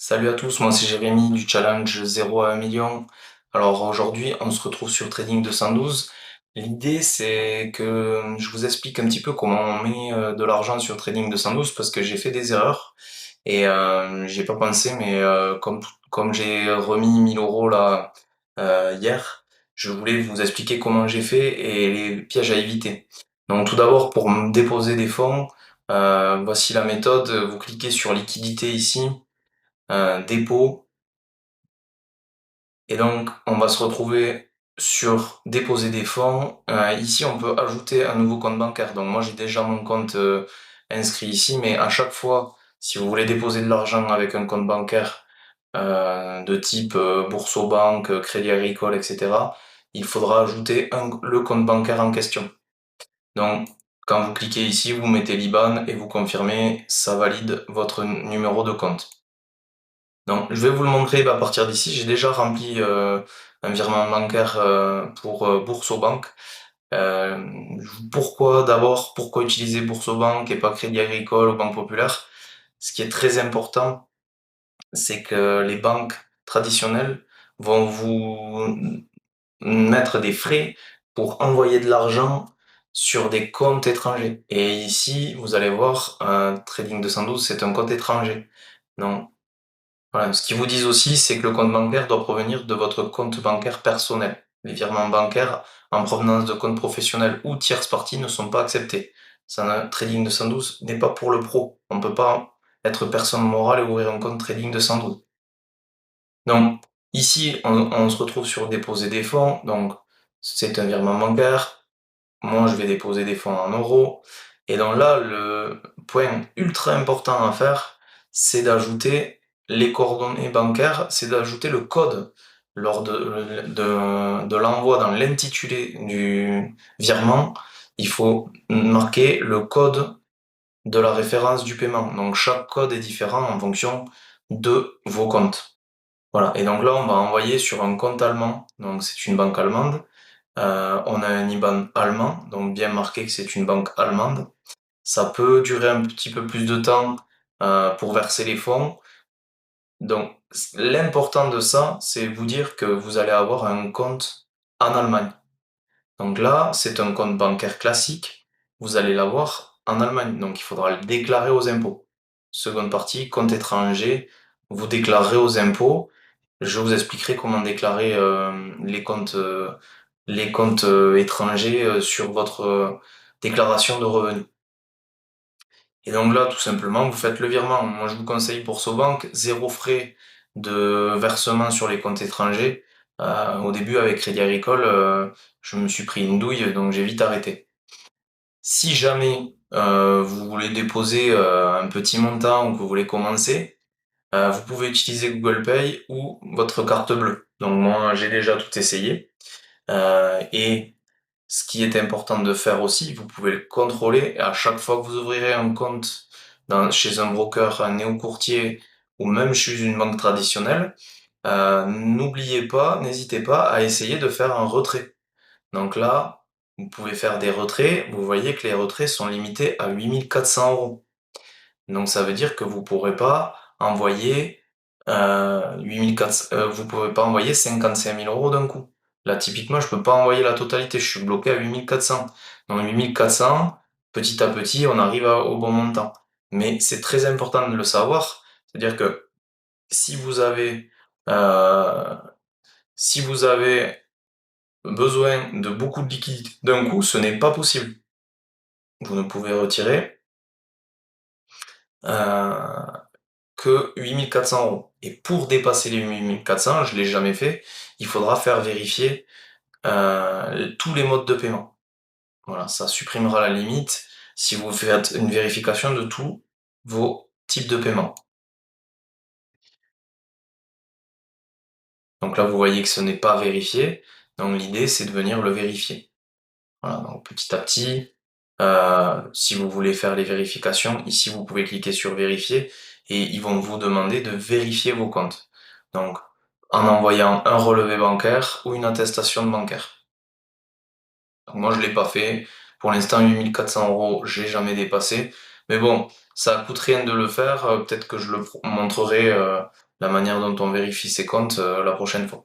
Salut à tous, moi c'est Jérémy du challenge 0 à 1 million. Alors aujourd'hui, on se retrouve sur Trading 212. L'idée c'est que je vous explique un petit peu comment on met de l'argent sur Trading 212 parce que j'ai fait des erreurs et j'ai pas pensé, mais comme j'ai remis 1000 euros là hier, je voulais vous expliquer comment j'ai fait et les pièges à éviter. Donc tout d'abord, pour me déposer des fonds, voici la méthode. Vous cliquez sur liquidité ici, dépôt, et donc on va se retrouver sur déposer des fonds. Ici on peut ajouter un nouveau compte bancaire. Donc moi j'ai déjà mon compte inscrit ici, mais à chaque fois, si vous voulez déposer de l'argent avec un compte bancaire de type Boursorama, Crédit Agricole, etc., il faudra ajouter le compte bancaire en question. Donc quand vous cliquez ici, vous mettez l'IBAN et vous confirmez, ça valide votre numéro de compte. Donc, je vais vous le montrer à partir d'ici. J'ai déjà rempli un virement bancaire pour Boursorama. Euh, pourquoi utiliser Boursorama et pas Crédit Agricole ou Banque Populaire? Ce qui est très important, c'est que les banques traditionnelles vont vous mettre des frais pour envoyer de l'argent sur des comptes étrangers. Et ici, vous allez voir, Trading 212, c'est un compte étranger. Donc, voilà. Ce qu'ils vous disent aussi, c'est que le compte bancaire doit provenir de votre compte bancaire personnel. Les virements bancaires en provenance de comptes professionnels ou tierces parties ne sont pas acceptés. Trading 212 n'est pas pour le pro. On ne peut pas être personne morale et ouvrir un compte Trading 212. Donc, ici, on se retrouve sur déposer des fonds. Donc, c'est un virement bancaire. Moi, je vais déposer des fonds en euros. Et donc là, le point ultra important à faire, c'est d'ajouter les coordonnées bancaires, c'est d'ajouter le code lors de l'envoi dans l'intitulé du virement. Il faut marquer le code de la référence du paiement. Donc chaque code est différent en fonction de vos comptes. Voilà. Et donc là, on va envoyer sur un compte allemand. Donc c'est une banque allemande. On a un IBAN allemand, donc bien marqué que c'est une banque allemande. Ça peut durer un petit peu plus de temps pour verser les fonds. Donc l'important de ça, c'est vous dire que vous allez avoir un compte en Allemagne. Donc là, c'est un compte bancaire classique. Vous allez l'avoir en Allemagne, donc il faudra le déclarer aux impôts. Seconde partie, compte étranger, vous déclarerez aux impôts. Je vous expliquerai comment déclarer les comptes étrangers sur votre déclaration de revenus. Et donc là, tout simplement, vous faites le virement. Moi, je vous conseille pour SoBank, zéro frais de versement sur les comptes étrangers. Au début, avec Crédit Agricole, je me suis pris une douille, donc j'ai vite arrêté. Si jamais vous voulez déposer un petit montant ou que vous voulez commencer, vous pouvez utiliser Google Pay ou votre carte bleue. Donc moi, j'ai déjà tout essayé. Et ce qui est important de faire aussi, vous pouvez le contrôler à chaque fois que vous ouvrirez un compte chez un broker, un néo-courtier ou même chez une banque traditionnelle. N'oubliez pas, n'hésitez pas à essayer de faire un retrait. Donc là, vous pouvez faire des retraits. Vous voyez que les retraits sont limités à 8400 euros. Donc ça veut dire que vous pourrez pas envoyer 8400, vous pouvez pas envoyer 55 000 euros d'un coup. Là, typiquement, je peux pas envoyer la totalité, je suis bloqué à 8400. Donc 8400, petit à petit, on arrive au bon montant. Mais c'est très important de le savoir, c'est-à-dire que si vous avez, euh, si vous avez besoin de beaucoup de liquidité d'un coup, ce n'est pas possible. Vous ne pouvez retirer. Euh, que 8400 euros. Et pour dépasser les 8400, je l'ai jamais fait, il faudra faire vérifier tous les modes de paiement. Voilà, ça supprimera la limite si vous faites une vérification de tous vos types de paiement. Donc là, vous voyez que ce n'est pas vérifié. Donc l'idée, c'est de venir le vérifier. Voilà, donc petit à petit, si vous voulez faire les vérifications, ici vous pouvez cliquer sur vérifier et ils vont vous demander de vérifier vos comptes. Donc en envoyant un relevé bancaire ou une attestation de bancaire. Donc moi je l'ai pas fait. Pour l'instant 8400 euros, j'ai jamais dépassé. Mais bon, Ça coûte rien de le faire, peut-être que je le montrerai la manière dont on vérifie ses comptes la prochaine fois.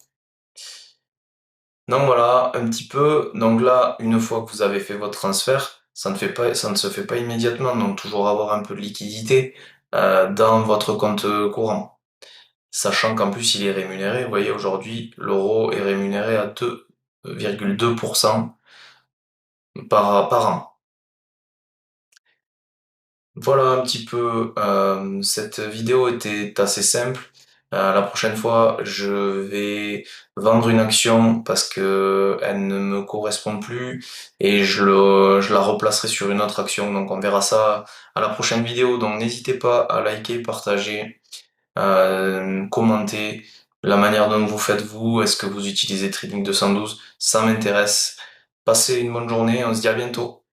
Donc voilà, un petit peu. Donc là, une fois que vous avez fait votre transfert, ça ne se fait pas immédiatement, donc toujours avoir un peu de liquidité dans votre compte courant. Sachant qu'en plus il est rémunéré, vous voyez aujourd'hui l'euro est rémunéré à 2,2% par an. Voilà un petit peu, cette vidéo était assez simple. La prochaine fois, je vais vendre une action parce que elle ne me correspond plus et je la replacerai sur une autre action. Donc on verra ça à la prochaine vidéo. Donc n'hésitez pas à liker, partager, commenter la manière dont vous faites vous. Est-ce que vous utilisez Trading 212? Ça m'intéresse. Passez une bonne journée, on se dit à bientôt.